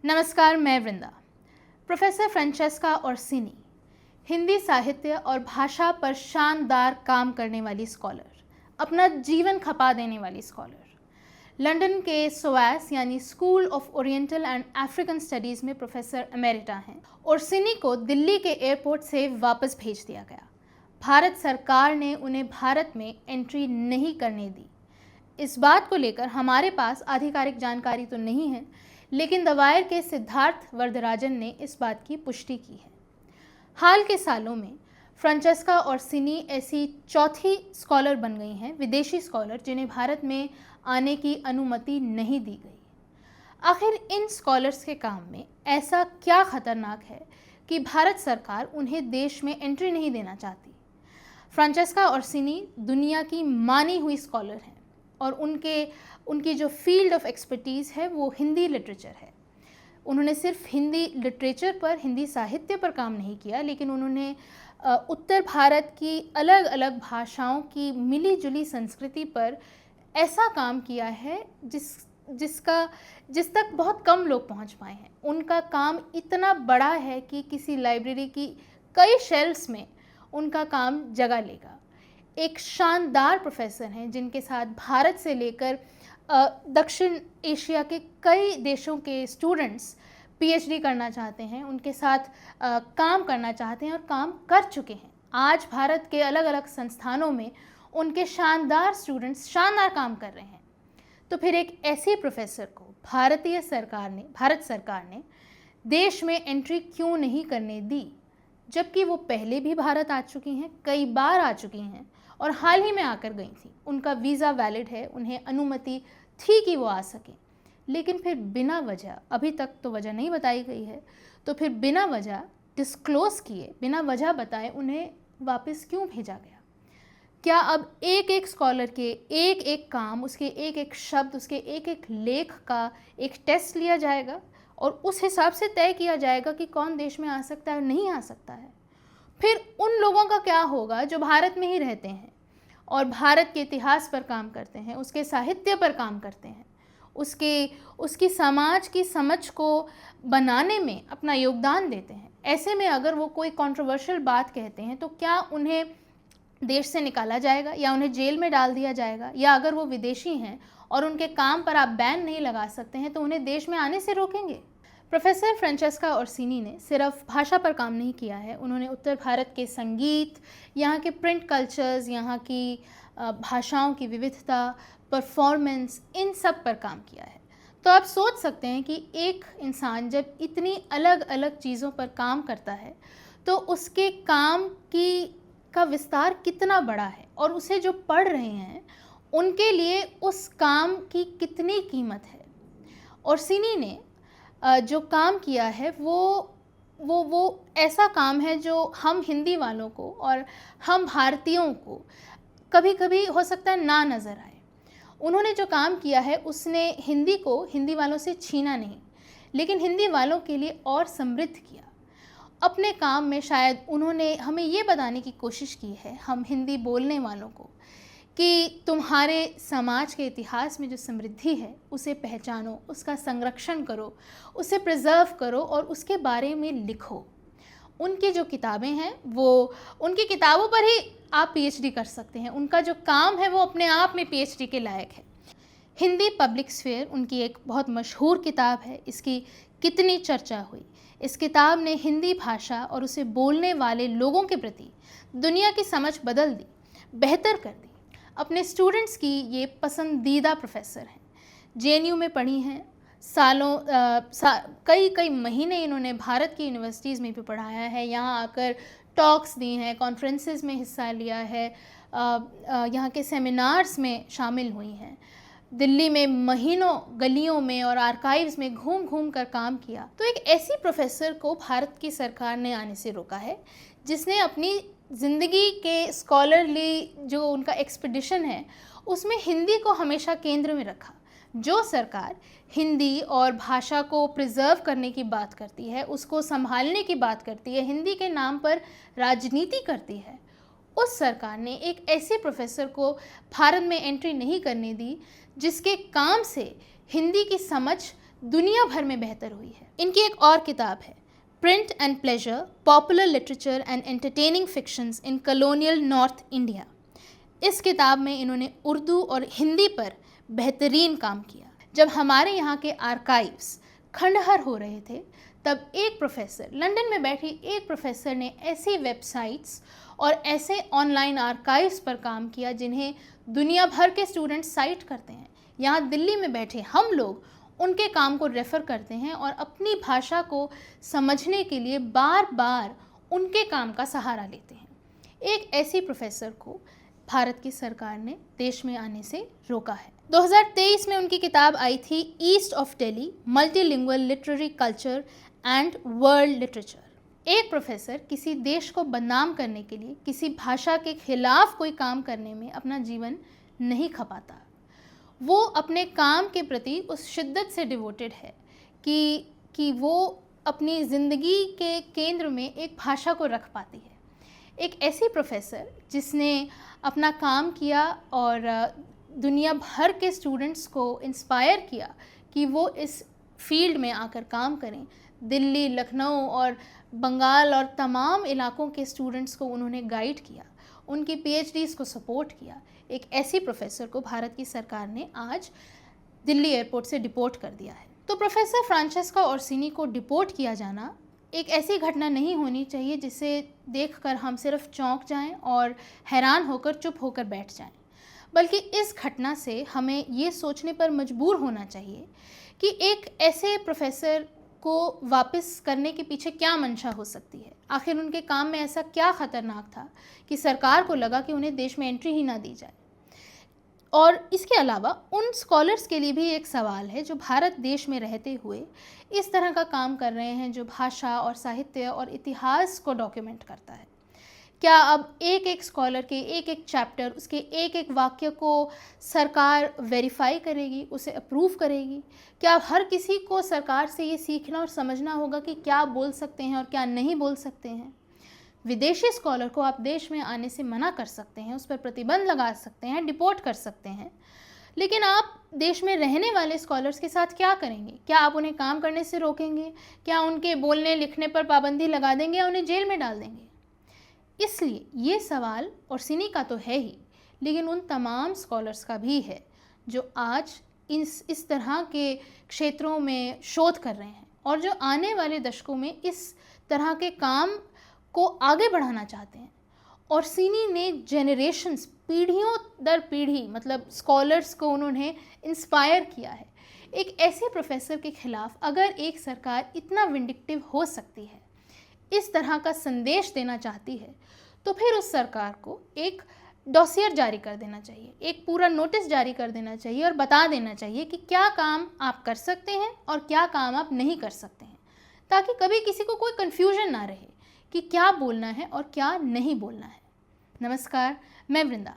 नमस्कार, मैं वृंदा। Professor फ्रांचेस्का Orsini Hindi साहित्य और भाषा पर शानदार काम करने वाली स्कॉलर, अपना जीवन खपा देने वाली स्कॉलर। लंदन के सोएस यानी school of oriental and African studies में प्रोफेसर एमेरिटा हैं। ओर्सिनी को दिल्ली के एयरपोर्ट से वापस भेज दिया गया। भारत सरकार ने उन्हें भारत में एंट्री नहीं करने दी। इस बात को लेकर हमारे पास आधिकारिक जानकारी तो नहीं है, लेकिन द वायर के सिद्धार्थ वरदराजन ने इस बात की पुष्टि की है। हाल के सालों में फ्रांचेस्का ओर्सिनी ऐसी चौथी स्कॉलर बन गई हैं, विदेशी स्कॉलर, जिन्हें भारत में आने की अनुमति नहीं दी गई। आखिर इन स्कॉलर्स के काम में ऐसा क्या खतरनाक है कि भारत सरकार उन्हें देश में एंट्री नहीं देना चाहती? फ्रांचेस्का ओर्सिनी दुनिया की मानी हुई स्कॉलर हैं और उनकी जो फील्ड ऑफ एक्सपर्टीज़ है वो हिंदी लिटरेचर है। उन्होंने सिर्फ हिंदी लिटरेचर पर, हिंदी साहित्य पर काम नहीं किया, लेकिन उन्होंने उत्तर भारत की अलग अलग भाषाओं की मिली जुली संस्कृति पर ऐसा काम किया है जिस तक बहुत कम लोग पहुंच पाए हैं। उनका काम इतना बड़ा है कि किसी लाइब्रेरी की कई शेल्फ्स में उनका काम जगह लेगा। एक शानदार प्रोफेसर हैं जिनके साथ भारत से लेकर दक्षिण एशिया के कई देशों के स्टूडेंट्स पीएचडी करना चाहते हैं, उनके साथ काम करना चाहते हैं और काम कर चुके हैं। आज भारत के अलग अलग संस्थानों में उनके शानदार स्टूडेंट्स शानदार काम कर रहे हैं। तो फिर एक ऐसे प्रोफेसर को भारत सरकार ने देश में एंट्री क्यों नहीं करने दी, जबकि वो पहले भी भारत आ चुकी हैं, कई बार आ चुकी हैं और हाल ही में आकर गई थी। उनका वीज़ा वैलिड है, उन्हें अनुमति थी कि वो आ सकें, लेकिन फिर बिना वजह, अभी तक तो वजह नहीं बताई गई है, तो फिर बिना वजह डिस्क्लोज किए, बिना वजह बताए उन्हें वापस क्यों भेजा गया? क्या अब एक एक स्कॉलर के एक एक काम, उसके एक एक शब्द, उसके एक एक लेख का एक टेस्ट लिया जाएगा और उस हिसाब से तय किया जाएगा कि कौन देश में आ सकता है, नहीं आ सकता है? फिर उन लोगों का क्या होगा जो भारत में ही रहते हैं और भारत के इतिहास पर काम करते हैं, उसके साहित्य पर काम करते हैं, उसकी समाज की समझ को बनाने में अपना योगदान देते हैं? ऐसे में अगर वो कोई कंट्रोवर्शियल बात कहते हैं तो क्या उन्हें देश से निकाला जाएगा या उन्हें जेल में डाल दिया जाएगा? या अगर वो विदेशी हैं और उनके काम पर आप बैन नहीं लगा सकते हैं तो उन्हें देश में आने से रोकेंगे? प्रोफेसर फ्रांचेस्का ओर्सिनी ने सिर्फ भाषा पर काम नहीं किया है, उन्होंने उत्तर भारत के संगीत, यहाँ के प्रिंट कल्चर्स, यहाँ की भाषाओं की विविधता, परफॉर्मेंस, इन सब पर काम किया है। तो आप सोच सकते हैं कि एक इंसान जब इतनी अलग अलग चीज़ों पर काम करता है तो उसके काम का विस्तार कितना बड़ा है और उसे जो पढ़ रहे हैं उनके लिए उस काम की कितनी कीमत है। ओर्सिनी ने जो काम किया है वो ऐसा काम है जो हम हिंदी वालों को और हम भारतीयों को कभी कभी हो सकता है ना नज़र आए। उन्होंने जो काम किया है उसने हिंदी को हिंदी वालों से छीना नहीं, लेकिन हिंदी वालों के लिए और समृद्ध किया। अपने काम में शायद उन्होंने हमें ये बताने की कोशिश की है, हम हिंदी बोलने वालों को, कि तुम्हारे समाज के इतिहास में जो समृद्धि है उसे पहचानो, उसका संरक्षण करो, उसे प्रिजर्व करो और उसके बारे में लिखो। उनकी जो किताबें हैं वो उनकी किताबों पर ही आप पीएचडी कर सकते हैं। उनका जो काम है वो अपने आप में पीएचडी के लायक है। हिंदी पब्लिक स्फीयर उनकी एक बहुत मशहूर किताब है। इसकी कितनी चर्चा हुई। इस किताब ने हिंदी भाषा और उसे बोलने वाले लोगों के प्रति दुनिया की समझ बदल दी, बेहतर कर दी। अपने स्टूडेंट्स की ये पसंदीदा प्रोफेसर हैं। जेएनयू में पढ़ी हैं, कई महीने इन्होंने भारत की यूनिवर्सिटीज़ में भी पढ़ाया है, यहाँ आकर टॉक्स दी हैं, कॉन्फ्रेंसेस में हिस्सा लिया है, यहाँ के सेमिनार्स में शामिल हुई हैं, दिल्ली में महीनों गलियों में और आर्काइव्स में घूम घूम कर काम किया। तो एक ऐसी प्रोफेसर को भारत की सरकार ने आने से रोका है जिसने अपनी ज़िंदगी के स्कॉलरली जो उनका एक्सपीडिशन है उसमें हिंदी को हमेशा केंद्र में रखा। जो सरकार हिंदी और भाषा को प्रिजर्व करने की बात करती है, उसको संभालने की बात करती है, हिंदी के नाम पर राजनीति करती है, उस सरकार ने एक ऐसे प्रोफेसर को भारत में एंट्री नहीं करने दी जिसके काम से हिंदी की समझ दुनिया भर में बेहतर हुई है। इनकी एक और किताब है, print and pleasure, popular literature and entertaining fictions in colonial north India. इस किताब में इन्होंने उर्दू और हिंदी पर बेहतरीन काम किया। जब हमारे यहाँ के आर्काइव्स खंडहर हो रहे थे, तब एक प्रोफेसर, लंदन में बैठी एक प्रोफेसर ने ऐसी वेबसाइट्स और ऐसे ऑनलाइन आर्काइव्स पर काम किया जिन्हें दुनिया भर के स्टूडेंट्स साइट करते हैं। यहाँ दिल्ली में बैठे हम लोग उनके काम को रेफ़र करते हैं और अपनी भाषा को समझने के लिए बार बार उनके काम का सहारा लेते हैं। एक ऐसी प्रोफेसर को भारत की सरकार ने देश में आने से रोका है। 2023 में उनकी किताब आई थी, east of Delhi, multilingual literary culture and world literature. एक प्रोफेसर किसी देश को बदनाम करने के लिए, किसी भाषा के खिलाफ कोई काम करने में अपना जीवन नहीं खपाता। वो अपने काम के प्रति उस शिद्दत से डिवोटेड है कि वो अपनी ज़िंदगी के केंद्र में एक भाषा को रख पाती है। एक ऐसी प्रोफेसर जिसने अपना काम किया और दुनिया भर के स्टूडेंट्स को इंस्पायर किया कि वो इस फील्ड में आकर काम करें। दिल्ली, लखनऊ और बंगाल और तमाम इलाकों के स्टूडेंट्स को उन्होंने गाइड किया, उनकी PhDs को सपोर्ट किया। एक ऐसी प्रोफेसर को भारत की सरकार ने आज दिल्ली एयरपोर्ट से डिपोर्ट कर दिया है। तो प्रोफेसर फ्रांचेस्का ओर्सिनी को डिपोर्ट किया जाना एक ऐसी घटना नहीं होनी चाहिए जिसे देखकर हम सिर्फ चौंक जाएं और हैरान होकर चुप होकर बैठ जाएं, बल्कि इस घटना से हमें ये सोचने पर मजबूर होना चाहिए कि एक ऐसे प्रोफेसर को वापस करने के पीछे क्या मंशा हो सकती है। आखिर उनके काम में ऐसा क्या ख़तरनाक था कि सरकार को लगा कि उन्हें देश में एंट्री ही ना दी जाए। और इसके अलावा उन स्कॉलर्स के लिए भी एक सवाल है जो भारत देश में रहते हुए इस तरह का काम कर रहे हैं, जो भाषा और साहित्य और इतिहास को डॉक्यूमेंट करता है। क्या अब एक एक स्कॉलर के एक एक चैप्टर, उसके एक एक वाक्य को सरकार वेरीफाई करेगी, उसे अप्रूव करेगी? क्या हर किसी को सरकार से ये सीखना और समझना होगा कि क्या बोल सकते हैं और क्या नहीं बोल सकते हैं? विदेशी स्कॉलर को आप देश में आने से मना कर सकते हैं, उस पर प्रतिबंध लगा सकते हैं, डिपोर्ट कर सकते हैं, लेकिन आप देश में रहने वाले स्कॉलर्स के साथ क्या करेंगे? क्या आप उन्हें काम करने से रोकेंगे? क्या उनके बोलने लिखने पर पाबंदी लगा देंगे या उन्हें जेल में डाल देंगे? इसलिए ये सवाल ओर्सिनी का तो है ही, लेकिन उन तमाम स्कॉलर्स का भी है जो आज इस तरह के क्षेत्रों में शोध कर रहे हैं और जो आने वाले दशकों में इस तरह के काम को आगे बढ़ाना चाहते हैं। ओर्सिनी ने जेनरेशन्स, पीढ़ियों दर पीढ़ी, मतलब स्कॉलर्स को उन्होंने इंस्पायर किया है। एक ऐसे प्रोफेसर के खिलाफ अगर एक सरकार इतना विंडिक्टिव हो सकती है, इस तरह का संदेश देना चाहती है, तो फिर उस सरकार को एक डॉसियर जारी कर देना चाहिए, एक पूरा नोटिस जारी कर देना चाहिए और बता देना चाहिए कि क्या काम आप कर सकते हैं और क्या काम आप नहीं कर सकते हैं, ताकि कभी किसी को कोई कन्फ्यूजन ना रहे कि क्या बोलना है और क्या नहीं बोलना है। नमस्कार, मैं वृंदा।